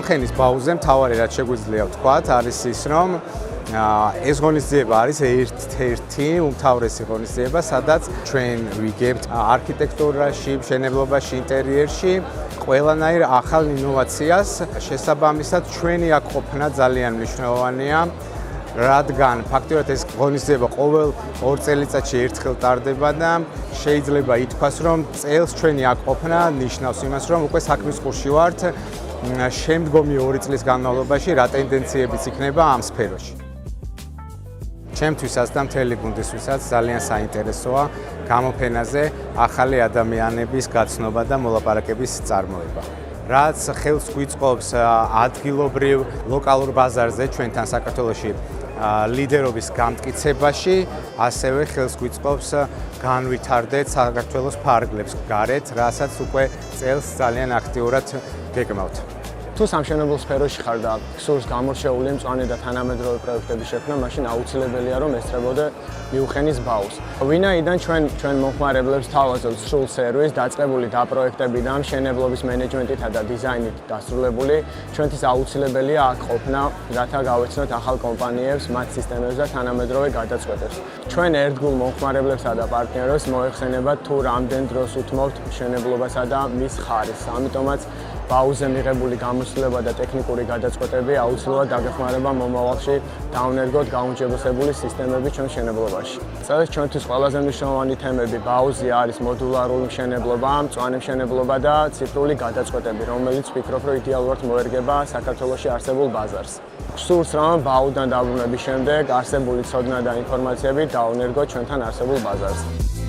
მიუნხენის ბაუზე მთავარი რაც შეგვიძლია ვთქვათ არის ის რომ ეს ღონისძიება არის ერთ-ერთი უმთავრესი ღონისძიება, სადაც ჩვენ ვიგებთ არქიტექტურაში, მშენებლობაში, ინტერიერში ყველანაირ ახალ ინოვაციას. შესაბამისად, ჩვენი აქ ყოფნა ძალიან მნიშვნელოვანია, რადგან ფაქტობრივად ეს ღონისძიება ყოველ 2 წელიწადში ერთხელ ტარდება და შეიძლება ითქვას, რომ წელს ჩვენი აქ ყოფნა ნიშნავს იმას, რომ უკვე საქმის ყურში ვართ შემდგომი 2 წლის განმავლობაში რა ტენდენციებიც იქნება ამ სფეროში. ჩემთვისაც და მთელი გუნდისთვისაც ძალიან საინტერესოა გამოფენაზე ახალი ადამიანების გაცნობა და მოლაპარაკების წარმოება. რაც ხელს გვიწყობს ადგილობრივ ლოკალურ ბაზარზე ჩვენთან საქართველოში ლიდერობის გამტკიცებაში, ასევე ხელს გვიწყობს განვითარდეთ საქართველოს ფარგლებს გარეთ, რასაც უკვე წელს ძალიან აქტიურად გეკმავთ. თუ სამშენებლო სფეროში ხარ და გსურს გამორჩეული მწვანე და თანამედროვე პროექტების შექმნა, მაშინ აუცილებელია რომ ესწრებოდე მიუნხენის ბაუს. ვინაიდან ჩვენ მომხმარებლებს თავაზობთ სრულ სერვისს, დაწყებული დაპროექტებიდან, მშენებლობის მენეჯმენტითა და დიზაინით დასრულებული, ჩვენთვის აუცილებელია აქ ყოფნა, რათა გავეცნოთ ახალ კომპანიებს, მათ სისტემებს და თანამედროვე გადაწყვეტებს. ჩვენ ერთგულ მომხმარებლებსა და პარტნიორებს მოეხსენებათ თუ რამდენ დროს უთმობთ მშენებლობასა და მის ხარისხს. ამიტომაც ბაუზე მიღებული გამოცდილება და ტექნიკური გადაწყვეტები აუცილებლად დაგეხმარება მომავალში დავნერგოთ გაუმჯობესებული სისტემები ჩვენ მშენებლობაში. წელს ჩვენთვის ყველაზე მნიშვნელოვანი თემები ბაუზე არის მოდულარული მშენებლობა, მწვანე მშენებლობა და ციფრული გადაწყვეტები, რომელიც ვფიქრობ, რომ იდეალურად მოერგება საქართველოში არსებულ ბაზარს. გსურს რომ ბაუდან დაბრუნების შემდეგ არსებული ცოდნა და ინფორმაციები დავნერგოთ ჩვენთან არსებულ ბაზარს.